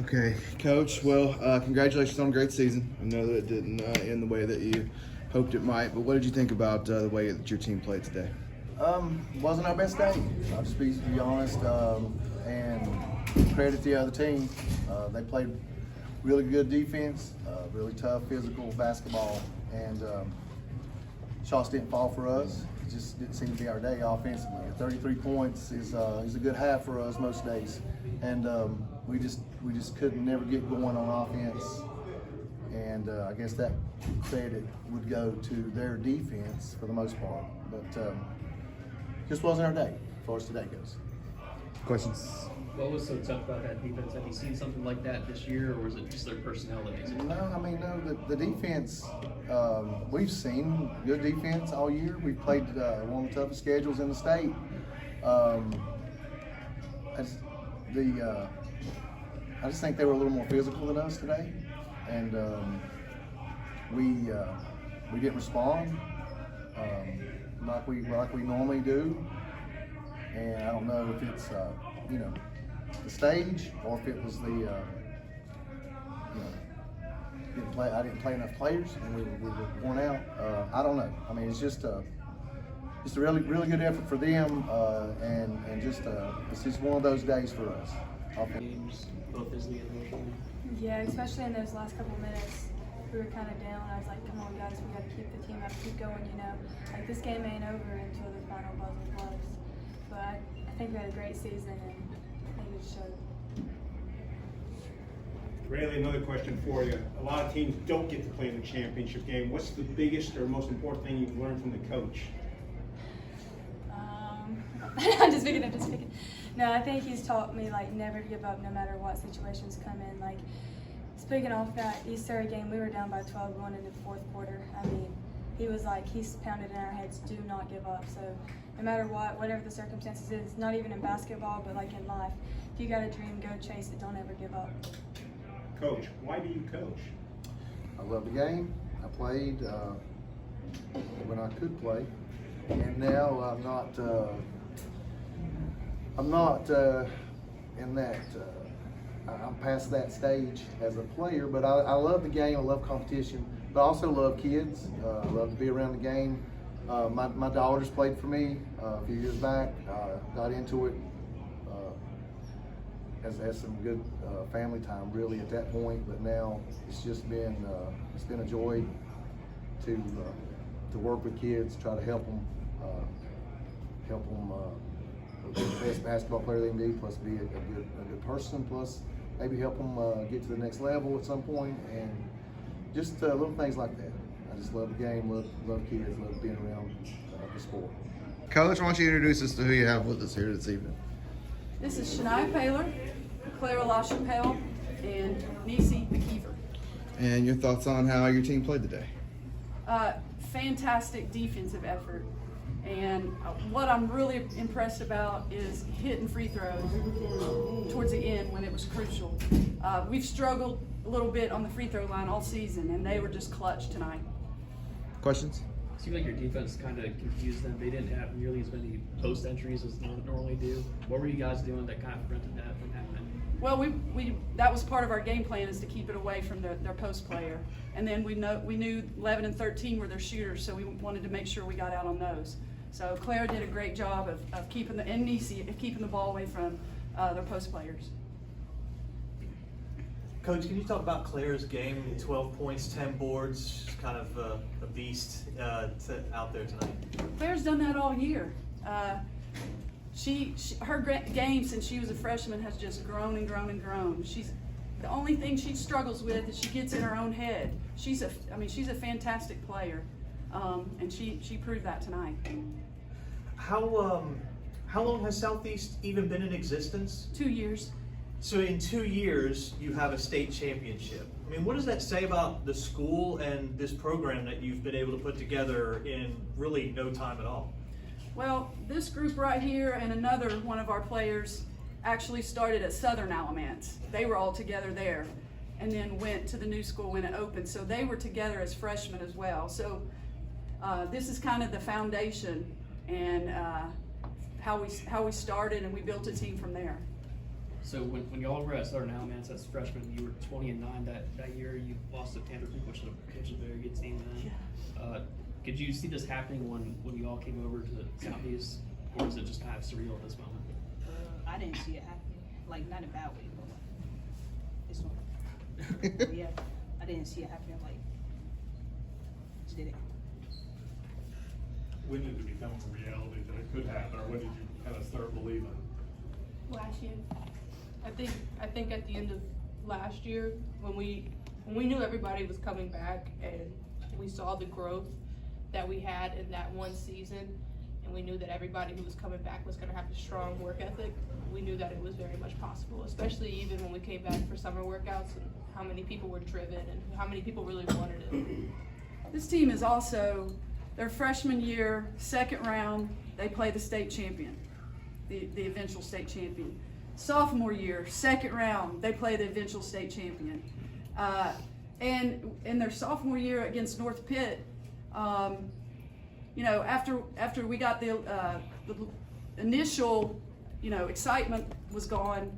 Okay, Coach. Well, congratulations on a great season. I know that it didn't end the way that you hoped it might, but what did you think about the way that your team played today? Wasn't our best day. I'll just be honest, and credit the other team. They played really good defense, really tough physical basketball, and shots didn't fall for us. It just didn't seem to be our day offensively. 33 points is a good half for us most days, and we just couldn't never get going on offense. And I guess that credit would go to their defense for the most part, but just wasn't our day as far as today goes. Questions? What was so tough about that defense? Have you seen something like that this year, or was it just their personnel that makes it? No, the defense, we've seen good defense all year. We've played one of the toughest schedules in the state. I just think they were a little more physical than us today, and we didn't respond like we normally do. And I don't know if it's the stage or if it was the I didn't play enough players and we were worn out. I don't know. I mean, it's just a really good effort for them, and just it's just one of those days for us. Games, both physically and emotionally. Yeah, especially in those last couple of minutes, we were kind of down. I was like, come on guys, we got to keep the team up, keep going, Like this game ain't over until the final buzzer blows. But I think we had a great season, and I think it showed. Rayleigh, another question for you. A lot of teams don't get to play in the championship game. What's the biggest or most important thing you've learned from the coach? I'm just picking. No, I think he's taught me never to give up no matter what situations come in. Speaking off that East Surrey game, we were down by 12 going into the fourth quarter. I mean, he's pounded in our heads, do not give up. So no matter what, whatever the circumstances is, not even in basketball, but in life, if you got a dream, go chase it, don't ever give up. Coach, why do you coach? I love the game. I played when I could play, and now I'm not in that. I'm past that stage as a player, but I love the game. I love competition, but I also love kids. I love to be around the game. My daughters played for me a few years back. Got into it. Has some good family time really at that point, but now it's just been a joy to work with kids, try to help them be the best basketball player they can be, plus be a good person, plus maybe help them get to the next level at some point, and just little things like that. I just love the game, love kids, love being around the sport. Coach, why don't you introduce us to who you have with us here this evening? This is Shania Paler, Clara LaChapelle, and Nisi McKeever. And your thoughts on how your team played today? Fantastic defensive effort. And what I'm really impressed about is hitting free throws towards the end when it was crucial. We've struggled a little bit on the free throw line all season, and they were just clutch tonight. Questions? It seemed like your defense kind of confused them. They didn't have nearly as many post entries as they normally do. What were you guys doing that kind of prevented that from happening? Well, that was part of our game plan, is to keep it away from their post player. And then we knew 11 and 13 were their shooters, so we wanted to make sure we got out on those. So Clara did a great job of keeping keeping the ball away from their post players. Coach, can you talk about Clara's game? 12 points, 10 boards, she's kind of a beast out there tonight. Clara's done that all year. Her game since she was a freshman has just grown and grown and grown. The only thing she struggles with is she gets in her own head. She's a fantastic player, and she proved that tonight. How long has Southeast even been in existence? 2 years. So in 2 years, you have a state championship. I mean, what does that say about the school and this program that you've been able to put together in really no time at all? Well, this group right here and another one of our players actually started at Southern Alamance. They were all together there and then went to the new school when it opened. So they were together as freshmen as well. So this is kind of the foundation and how we started, and we built a team from there. So when y'all were at Southern Alamance as freshmen, you were 20-9 that year. You lost to Panther Creek, which was a very good team then. Could you see this happening when you all came over to Southeast, or is it just kind of surreal at this moment? I didn't see it happening, like not in a bad way, but like it's not. Yeah, I didn't see it happening. Like, just did it. When did it become a reality that it could happen, or when did you kind of start believing? Last year. I think at the end of last year, when we knew everybody was coming back and we saw the growth that we had in that one season, and we knew that everybody who was coming back was gonna have a strong work ethic, we knew that it was very much possible, especially even when we came back for summer workouts and how many people were driven and how many people really wanted it. This team is also, their freshman year, second round, they play the state champion, the eventual state champion. Sophomore year, second round, they play the eventual state champion. And in their sophomore year against North Pitt, you know, after we got the initial, you know, excitement was gone,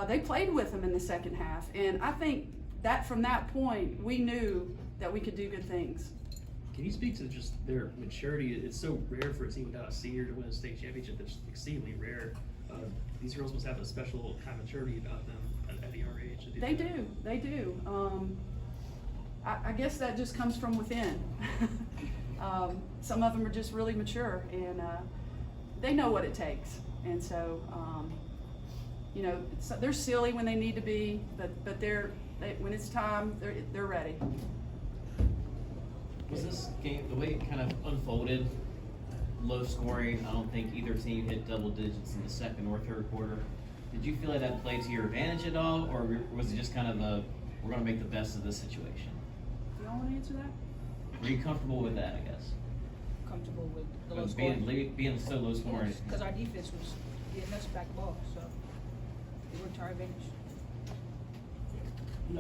they played with them in the second half. And I think that from that point, we knew that we could do good things. Can you speak to just their maturity? It's so rare for a team without a senior to win a state championship. It's exceedingly rare. These girls must have a special kind of maturity about them at a young age. They do. I guess that just comes from within. Some of them are just really mature, and they know what it takes. And so, you know, they're silly when they need to be, but when it's time, they're ready. Was this game, the way it kind of unfolded, low scoring? I don't think either team hit double digits in the second or third quarter. Did you feel like that played to your advantage at all, or was it just kind of we're going to make the best of this situation? Do y'all want to answer that? Were you comfortable with that, I guess? Comfortable with the low scoring. Being so low scoring. Because our defense was getting us back the ball, so it worked to our advantage.